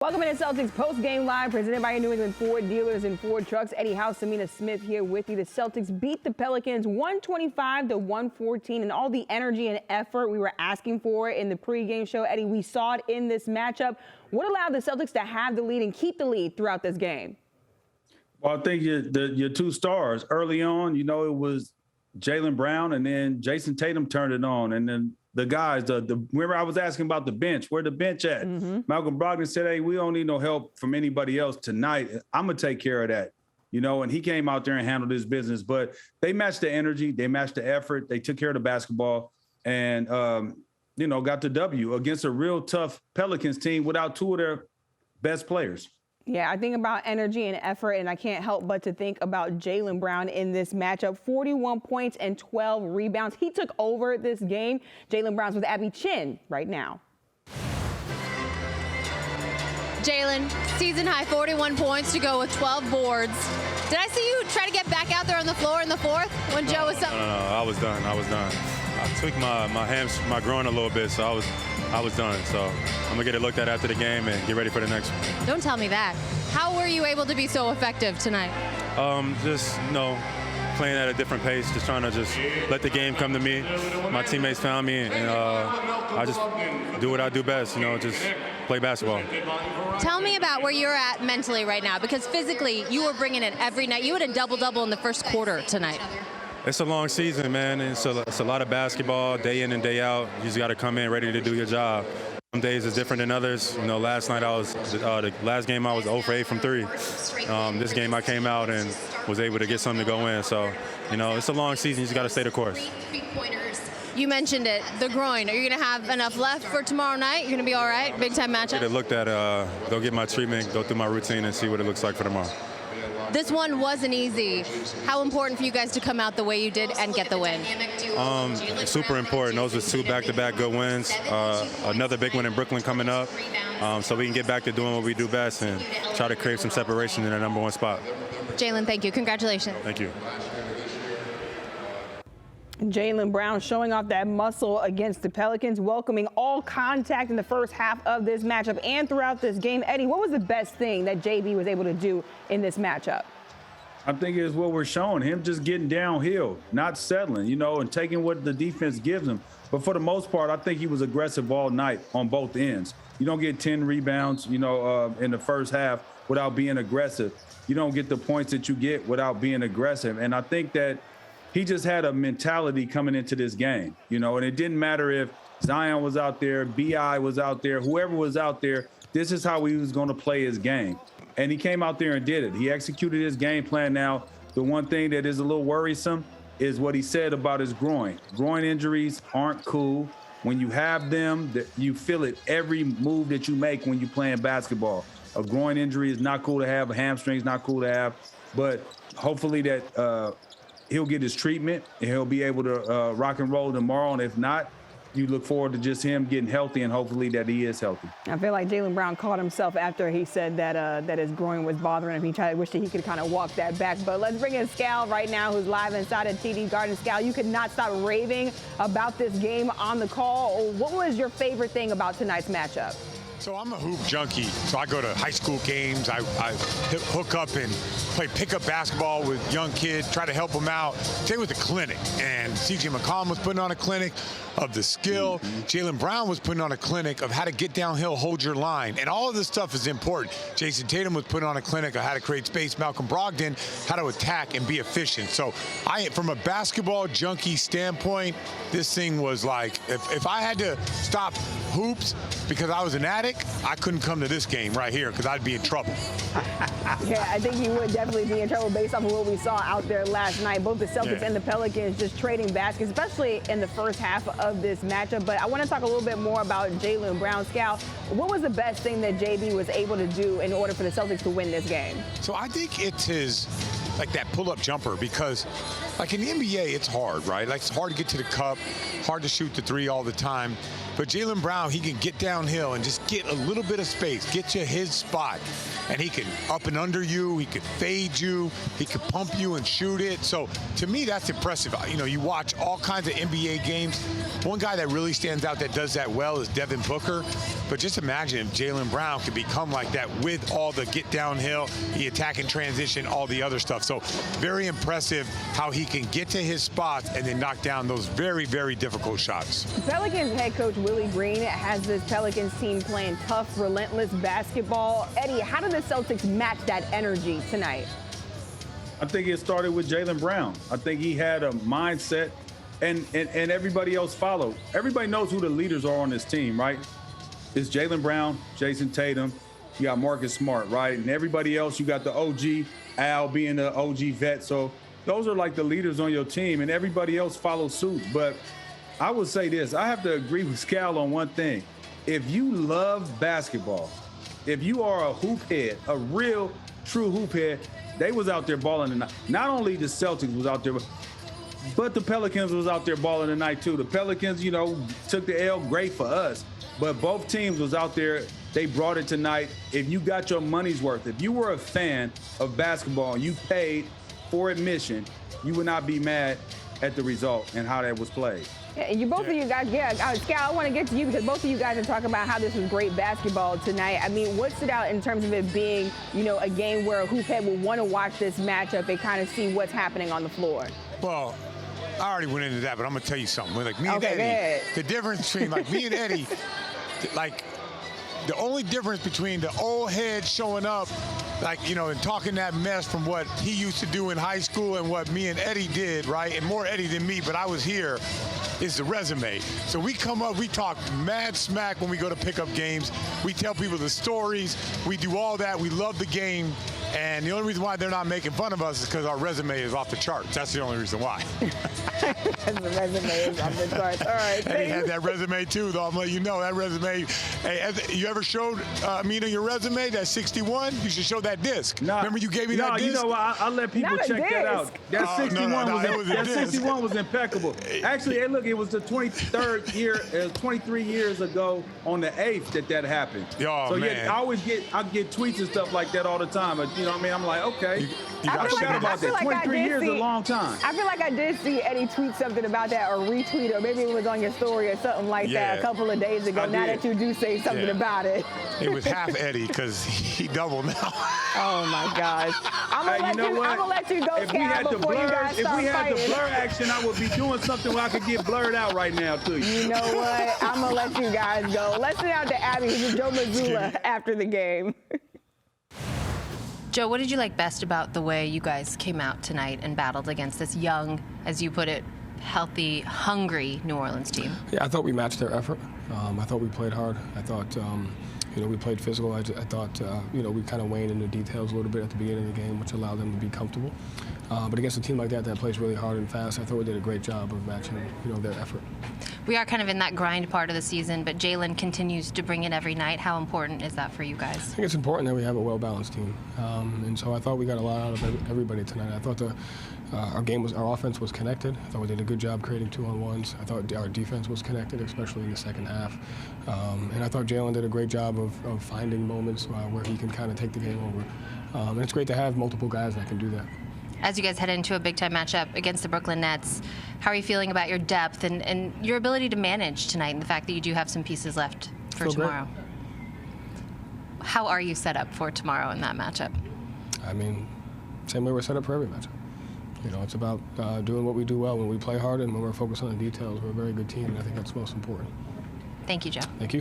Welcome to Celtics Postgame Live, presented by your New England Ford dealers and Ford trucks. Eddie House, Amina Smith here with you. The Celtics beat the Pelicans 125-114, and all the energy and effort we were asking for in the pregame show. Eddie, we saw it in this matchup. What allowed the Celtics to have the lead and keep the lead throughout this game? Well, I think your two stars early on, it was Jaylen Brown, and then Jason Tatum turned it on, and then the guys, remember I was asking about the bench. Where the bench at? Mm-hmm. Malcolm Brogdon said, hey, we don't need no help from anybody else tonight. I'm going to take care of that. And he came out there and handled his business. But they matched the energy. They matched the effort. They took care of the basketball and, got the W against a real tough Pelicans team without two of their best players. Yeah, I think about energy and effort, and I can't help but to think about Jaylen Brown in this matchup. 41 points and 12 rebounds. He took over this game. Jaylen Brown's with Abby Chin right now. Jaylen, season high 41 points to go with 12 boards. Did I see you try to get back out there on the floor in the fourth when Joe was up? No, I was done. I tweaked my groin a little bit, so I was done. So I'm gonna get it looked at after the game and get ready for the next one. Don't tell me that. How were you able to be so effective tonight? Just playing at a different pace, just trying to just let the game come to me. My teammates found me, and I just do what I do best. Just play basketball. Tell me about where you're at mentally right now, because physically you were bringing it every night. You had a double-double in the first quarter tonight. It's a long season, man. It's a lot of basketball, day in and day out. You just got to come in ready to do your job. Some days is different than others. Last night the last game I was 0 for 8 from 3. This game I came out and was able to get something to go in. So, it's a long season. You just got to stay the course. You mentioned it, the groin. Are you going to have enough left for tomorrow night? You're going to be all right? Big time matchup? Get it looked at, go get my treatment, go through my routine and see what it looks like for tomorrow. This one wasn't easy. How important for you guys to come out the way you did and get the win? Super important. Those are two back-to-back good wins. Another big one in Brooklyn coming up, so we can get back to doing what we do best and try to create some separation in the number one spot. Jaylen, thank you. Congratulations. Thank you. Jaylen Brown showing off that muscle against the Pelicans, welcoming all contact in the first half of this matchup and throughout this game. Eddie, what was the best thing that JB was able to do in this matchup? I think it's what we're showing him, just getting downhill, not settling, and taking what the defense gives him. But for the most part, I think he was aggressive all night on both ends. You don't get 10 rebounds, in the first half without being aggressive. You don't get the points that you get without being aggressive. And I think that he just had a mentality coming into this game, and it didn't matter if Zion was out there, B.I. was out there, whoever was out there, this is how he was going to play his game. And he came out there and did it. He executed his game plan. Now, the one thing that is a little worrisome is what he said about his groin. Groin injuries aren't cool. When you have them, you feel it every move that you make when you're playing basketball. A groin injury is not cool to have. A hamstring is not cool to have. But hopefully that he'll get his treatment and he'll be able to rock and roll tomorrow. And if not, you look forward to just him getting healthy and hopefully that he is healthy. I feel like Jaylen Brown caught himself after he said that his groin was bothering him. He wished that he could kind of walk that back. But let's bring in Scal right now, who's live inside of TD Garden. Scal, you could not stop raving about this game on the call. What was your favorite thing about tonight's matchup? So I'm a hoop junkie, so I go to high school games. I hook up and play pickup basketball with young kids, try to help them out. Today was a clinic, and C.J. McCollum was putting on a clinic of the skill. Jaylen Brown was putting on a clinic of how to get downhill, hold your line, and all of this stuff is important. Jason Tatum was putting on a clinic of how to create space. Malcolm Brogdon, how to attack and be efficient. So from a basketball junkie standpoint, this thing was like, if I had to stop hoops because I was an addict, I couldn't come to this game right here because I'd be in trouble. Yeah, I think you would definitely be in trouble based off of what we saw out there last night. Both the Celtics and the Pelicans just trading baskets, especially in the first half of this matchup. But I want to talk a little bit more about Jaylen Brown. Scal, what was the best thing that JB was able to do in order for the Celtics to win this game? So I think it's like that pull-up jumper, because like in the NBA, it's hard, right? Like it's hard to get to the cup, hard to shoot the three all the time. But Jaylen Brown, he can get downhill and just get a little bit of space, get you his spot. And he can up and under you, he could fade you, he could pump you and shoot it. So to me, that's impressive. You watch all kinds of NBA games. One guy that really stands out that does that well is Devin Booker. But just imagine if Jaylen Brown could become like that with all the get downhill, the attack and transition, all the other stuff. So very impressive how he can get to his spots and then knock down those very, very difficult shots. Pelicans head coach Willie Green has this Pelicans team playing tough, relentless basketball. Eddie, how did the Celtics match that energy tonight? I think it started with Jaylen Brown. I think he had a mindset, and everybody else followed. Everybody knows who the leaders are on this team, right? It's Jaylen Brown, Jason Tatum, you got Marcus Smart, right? And everybody else, you got the OG, Al being the OG vet. So those are like the leaders on your team, and everybody else follows suit. But I would say this, I have to agree with Scal on one thing. If you love basketball, if you are a hoop head, a real, true hoop head, they was out there balling tonight. Not only the Celtics was out there, but the Pelicans was out there balling tonight too. The Pelicans, you know, took the L, great for us. But both teams was out there. They brought it tonight. If you got your money's worth, if you were a fan of basketball and you paid for admission, you would not be mad at the result and how that was played. Yeah, and both of you guys, Scal, I want to get to you because both of you guys are talking about how this was great basketball tonight. I mean, what stood out in terms of it being, you know, a game where a hoop head would want to watch this matchup and kind of see what's happening on the floor? Well, I already went into that, but I'm going to tell you something. Like me and Eddie, the difference between like me and Eddie, like the only difference between the old head showing up, like, you know, and talking that mess from what he used to do in high school and what me and Eddie did, right? And more Eddie than me, but I was here, is the resume. So we come up, we talk mad smack when we go to pick up games. We tell people the stories. We do all that. We love the game. And the only reason why they're not making fun of us is because our resume is off the charts. That's the only reason why. The resume is off the charts. All right. And he had that resume too, though. I'm letting you know that resume. Hey, you ever showed Amina your resume? That 61? You should show that disc. Nah, remember you gave me that disc? You know, I let people Not a check that out. That 61 was impeccable. Actually, hey, look, it was the 23rd year, 23 years ago on the 8th that happened. Oh, so man. yeah, I get tweets and stuff like that all the time. But, you know what I mean? I'm like, okay. I forgot about that. 23 years is a long time. I feel like I did see Eddie tweet something about that or retweet, or maybe it was on your story or something like that a couple of days ago. Now that you do say something about it. It was half Eddie because he doubled now. Oh, my gosh. I'm going to let you go, Cal, before you guys start fighting. If we had the blur action, I would be doing something where I could get blurred out right now, too. You know what? I'm going to let you guys go. Let's send out to Abby, who's Joe Mazzulla, after the game. Joe, what did you like best about the way you guys came out tonight and battled against this young, as you put it, healthy, hungry New Orleans team? Yeah, I thought we matched their effort. I thought we played hard. I thought, we played physical. I thought, we kind of waned in the details a little bit at the beginning of the game, which allowed them to be comfortable. But against a team like that plays really hard and fast, I thought we did a great job of matching, their effort. We are kind of in that grind part of the season, but Jaylen continues to bring it every night. How important is that for you guys? I think it's important that we have a well-balanced team. And so I thought we got a lot out of everybody tonight. I thought our offense was connected. I thought we did a good job creating 2-on-1s. I thought our defense was connected, especially in the second half. And I thought Jaylen did a great job of finding moments where he can kind of take the game over. And it's great to have multiple guys that can do that. As you guys head into a big-time matchup against the Brooklyn Nets, how are you feeling about your depth and your ability to manage tonight and the fact that you do have some pieces left for tomorrow? Great. How are you set up for tomorrow in that matchup? I mean, same way we're set up for every matchup. It's about doing what we do well when we play hard and when we're focused on the details. We're a very good team, and I think that's most important. Thank you, Joe. Thank you.